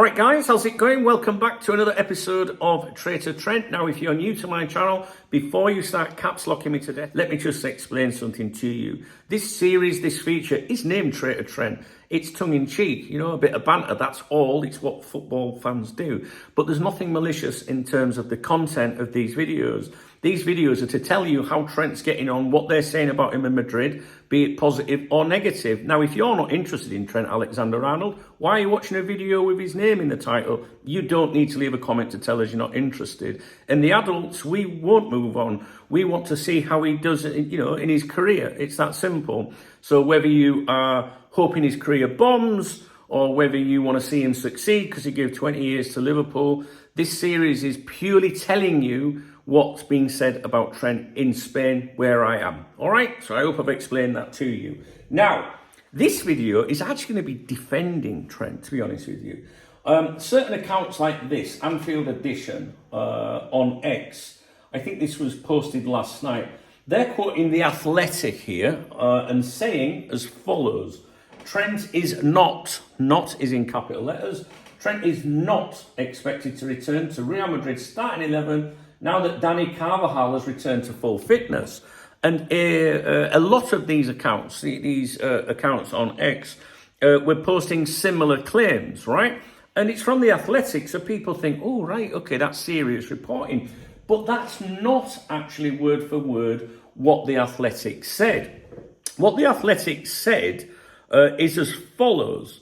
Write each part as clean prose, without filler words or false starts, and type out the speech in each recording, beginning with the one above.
All right, guys, how's it going? Welcome back to another episode of Traitor Trent. Now, if you're new to my channel, before you start caps locking me to death, let me just explain something to you. This series, this feature is named Traitor Trent. It's tongue-in-cheek, you know, a bit of banter, that's all. It's what football fans do. But there's nothing malicious in terms of the content of these videos. These videos are to tell you how Trent's getting on, what they're saying about him in Madrid, be it positive or negative. Now, if you're not interested in Trent Alexander-Arnold, why are you watching a video with his name in the title? You don't need to leave a comment to tell us you're not interested. And the adults, we won't move on. We want to see how he does, you know, in his career. It's that simple. So whether you are hoping his career bombs or whether you want to see him succeed because he gave 20 years to Liverpool, this series is purely telling you what's being said about Trent in Spain, where I am. All right, so I hope I've explained that to you. Now, this video is actually going to be defending Trent, to be honest with you. Certain accounts like this, Anfield Edition on X, I think this was posted last night, they're quoting The Athletic here and saying as follows: Trent is not is in capital letters, Trent is not expected to return to Real Madrid's starting 11 now that Dani Carvajal has returned to full fitness. And a lot of these accounts, accounts on X, were posting similar claims, right? And it's from The Athletic, so people think, oh, right, okay, that's serious reporting. But that's not actually word for word what The Athletic said. What The Athletic said is as follows.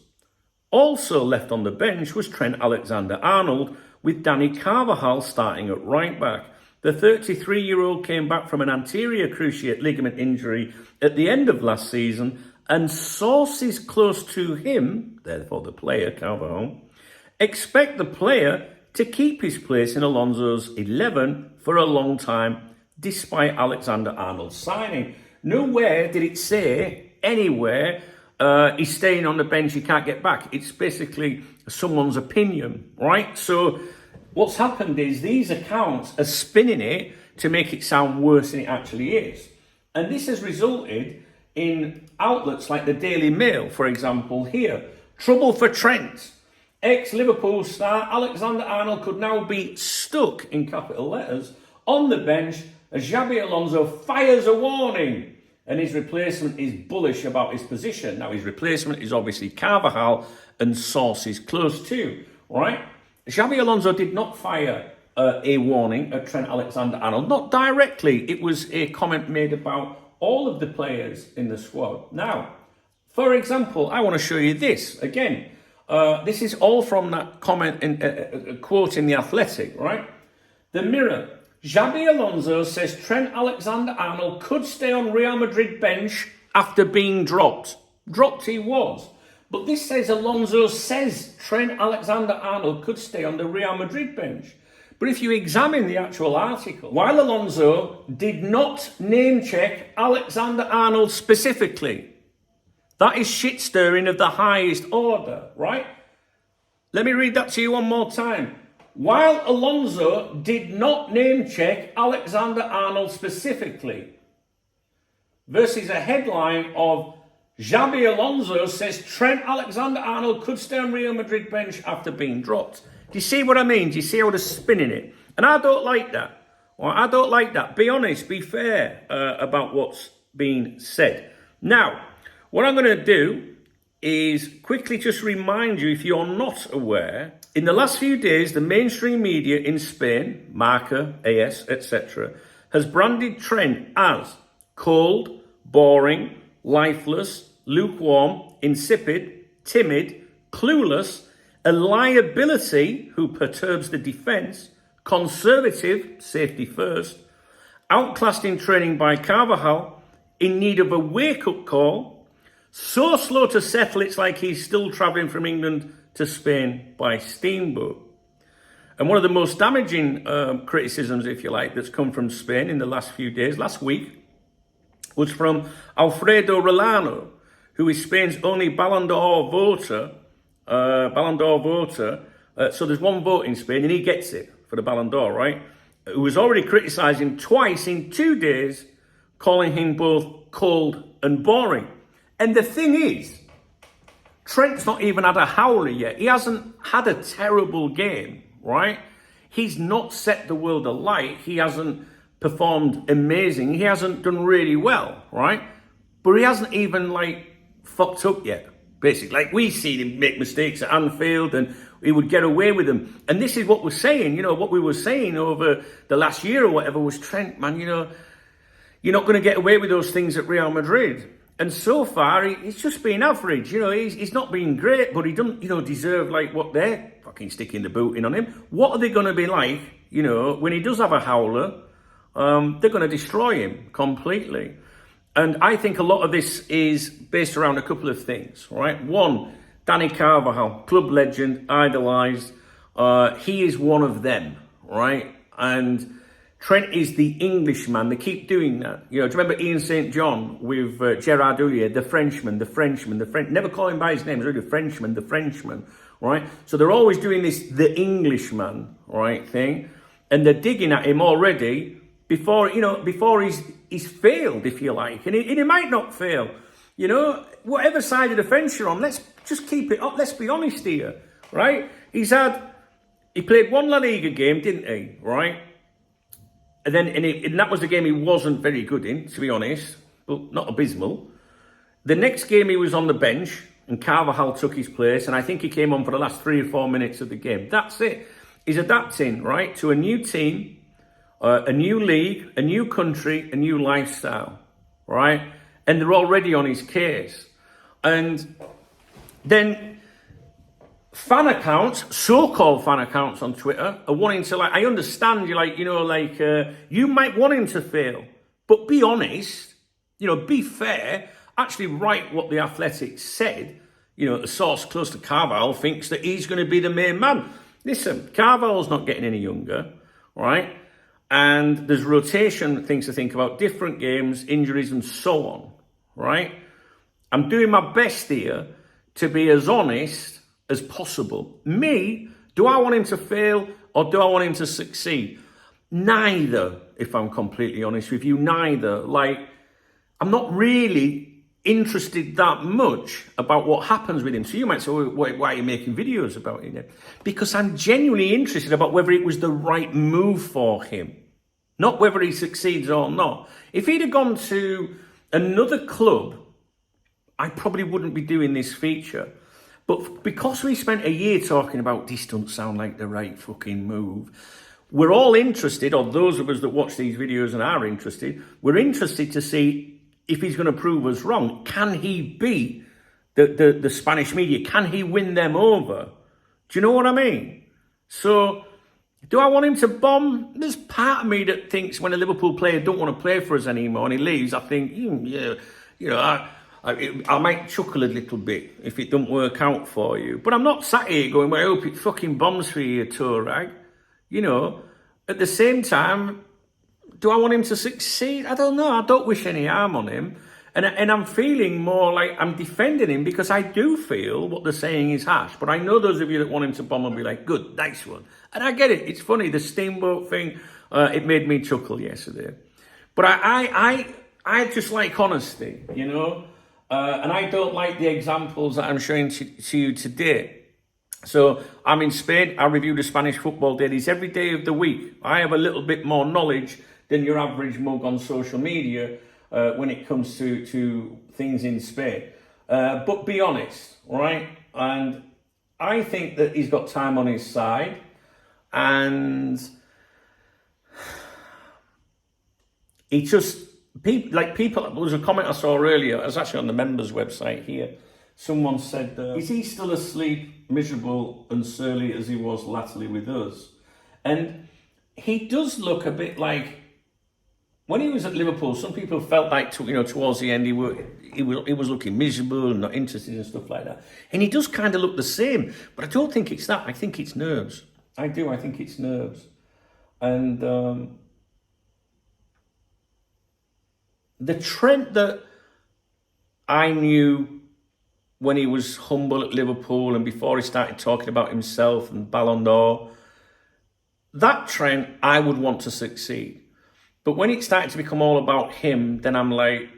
Also left on the bench was Trent Alexander-Arnold, with Dani Carvajal starting at right back. The 33-year-old came back from an anterior cruciate ligament injury at the end of last season, and sources close to him, therefore the player Carvajal, expect the player to keep his place in Alonso's 11 for a long time, despite Alexander-Arnold's signing. Nowhere did it say anywhere he's staying on the bench, he can't get back. It's basically someone's opinion, right? So what's happened is these accounts are spinning it to make it sound worse than it actually is. And this has resulted in outlets like the Daily Mail, for example, here. Trouble for Trent. Ex-Liverpool star Alexander-Arnold could now be stuck, in capital letters, on the bench as Xabi Alonso fires a warning. And his replacement is bullish about his position. Now, his replacement is obviously Carvajal and sources close to, right? Xabi Alonso did not fire a warning at Trent Alexander-Arnold, not directly. It was a comment made about all of the players in the squad. Now, for example, I want to show you this. Again, this is all from that comment, a quote in The Athletic, right? The Mirror. Xabi Alonso says Trent Alexander-Arnold could stay on Real Madrid bench after being dropped. Dropped he was. But this says Alonso says Trent Alexander-Arnold could stay on the Real Madrid bench. But if you examine the actual article, while Alonso did not name check Alexander-Arnold specifically, that is shit stirring of the highest order, right? Let me read that to you one more time. While Alonso did not name check Alexander-Arnold specifically, versus a headline of Xabi Alonso says Trent Alexander-Arnold could stay on Real Madrid bench after being dropped. Do you see what I mean? Do you see how they're spinning it? And I don't like that. Well, I don't like that. Be honest, be fair about what's being said. Now, what I'm going to do is quickly just remind you, if you're not aware, in the last few days, the mainstream media in Spain, Marca, AS, etc., has branded Trent as cold, boring, lifeless, lukewarm, insipid, timid, clueless, a liability who perturbs the defence, conservative, safety first, outclassed in training by Carvajal, in need of a wake-up call, so slow to settle it's like he's still travelling from England to Spain by steamboat. And one of the most damaging criticisms, if you like, that's come from Spain in the last few days, last week, was from Alfredo Rolano, who is Spain's only Ballon d'Or voter. So there's one vote in Spain and he gets it for the Ballon d'Or, right? Who was already criticised him twice in 2 days, calling him both cold and boring. And the thing is, Trent's not even had a howler yet. He hasn't had a terrible game, right? He's not set the world alight. He hasn't performed amazing. He hasn't done really well, right? But he hasn't even, like, fucked up yet, basically. Like, we see him make mistakes at Anfield and he would get away with them. And this is what we're saying, you know, what we were saying over the last year or whatever was, Trent, man, you know, you're not going to get away with those things at Real Madrid. And so far, he's just been average. You know, he's not been great, but he doesn't, you know, deserve, like, what they're fucking sticking the boot in on him. What are they going to be like, you know, when he does have a howler? They're going to destroy him completely. And I think a lot of this is based around a couple of things, right? One, Danny Carvajal, club legend, idolised. He is one of them, right? And Trent is the Englishman. They keep doing that. You know, do you remember Ian St. John with Gerard Houllier, the Frenchman, never call him by his name, it's really the Frenchman, right? So they're always doing this, the Englishman, right, thing. And they're digging at him already before he's failed, if you like. And he might not fail. You know, whatever side of the fence you're on, let's just keep it up. Let's be honest here, right? He played one La Liga game, didn't he, right? And then, and that was the game he wasn't very good in, to be honest, but not abysmal. The next game he was on the bench, and Carvajal took his place, and I think he came on for the last 3 or 4 minutes of the game. That's it. He's adapting, right, to a new team, a new league, a new country, a new lifestyle, right? And they're already on his case. And then fan accounts, so-called fan accounts on Twitter are wanting to, like, I understand you might want him to fail, but be honest, you know, be fair, actually write what the Athletic said. You know, the source close to Carvalho thinks that he's going to be the main man. Listen, Carvalho's not getting any younger, right? And there's rotation, things to think about, different games, injuries and so on, right? I'm doing my best here to be as honest as possible. Me, do I want him to fail or do I want him to succeed? Neither, if I'm completely honest with you, neither. Like, I'm not really interested that much about what happens with him. So you might say, well, why are you making videos about him then? Because I'm genuinely interested about whether it was the right move for him, not whether he succeeds or not. If he'd have gone to another club, I probably wouldn't be doing this feature. But because we spent a year talking about this doesn't sound like the right fucking move, we're all interested, or those of us that watch these videos and are interested, we're interested to see if he's going to prove us wrong. Can he beat the Spanish media? Can he win them over? Do you know what I mean? So, do I want him to bomb? There's part of me that thinks when a Liverpool player don't want to play for us anymore and he leaves, I think, yeah, you know, I might chuckle a little bit if it don't work out for you. But I'm not sat here going, well, I hope it fucking bombs for you, Torag. You know, at the same time, do I want him to succeed? I don't know. I don't wish any harm on him. And I'm feeling more like I'm defending him because I do feel what they're saying is harsh. But I know those of you that want him to bomb will be like, good, nice one. And I get it. It's funny. The steamboat thing, it made me chuckle yesterday. But I just like honesty, you know. And I don't like the examples that I'm showing to you today. So I'm in Spain. I review the Spanish football dailies every day of the week. I have a little bit more knowledge than your average mug on social media when it comes to things in Spain. But be honest, right? And I think that he's got time on his side. And he just, people, there was a comment I saw earlier, it was actually on the members website here. Someone said, is he still asleep, miserable and surly as he was latterly with us? And he does look a bit like, when he was at Liverpool, some people felt like, towards the end, he was looking miserable and not interested and stuff like that. And he does kind of look the same, but I don't think it's that. I think it's nerves. I do. I think it's nerves. And the Trent that I knew when he was humble at Liverpool and before he started talking about himself and Ballon d'Or, that Trent I would want to succeed. But when it started to become all about him, then I'm like,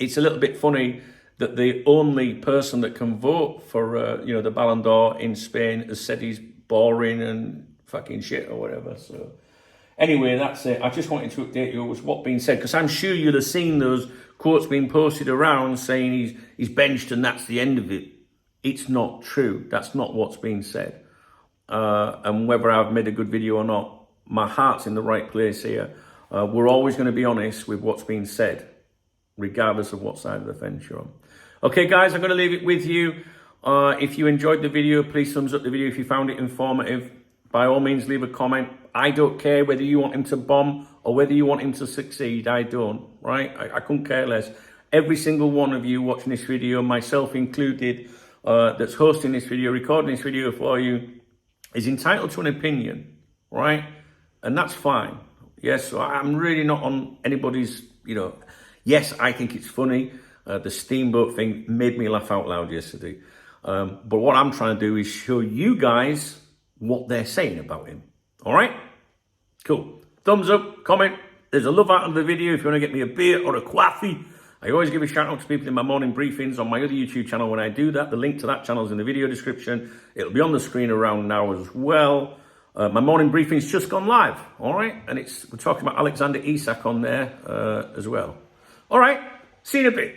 it's a little bit funny that the only person that can vote for, you know, the Ballon d'Or in Spain has said he's boring and fucking shit or whatever. So anyway, that's it. I just wanted to update you with what's being said, because I'm sure you'll have seen those quotes being posted around saying he's benched and that's the end of it. It's not true. That's not what's being said. And whether I've made a good video or not, my heart's in the right place here. We're always going to be honest with what's being said, regardless of what side of the fence you're on. Okay, guys, I'm going to leave it with you. If you enjoyed the video, please thumbs up the video. If you found it informative, by all means, leave a comment. I don't care whether you want him to bomb or whether you want him to succeed. I don't, right? I couldn't care less. Every single one of you watching this video, myself included, that's hosting this video, recording this video for you, is entitled to an opinion, right? And that's fine. Yes, so I'm really not on anybody's, you know, yes, I think it's funny. The Steamboat thing made me laugh out loud yesterday. But what I'm trying to do is show you guys what they're saying about him. All right? Cool. Thumbs up, comment. There's a love out of the video if you want to get me a beer or a coffee. I always give a shout out to people in my morning briefings on my other YouTube channel when I do that. The link to that channel is in the video description. It'll be on the screen around now as well. My morning briefing's just gone live, all right? And we're talking about Alexander-Arnold on there as well. All right, see you in a bit.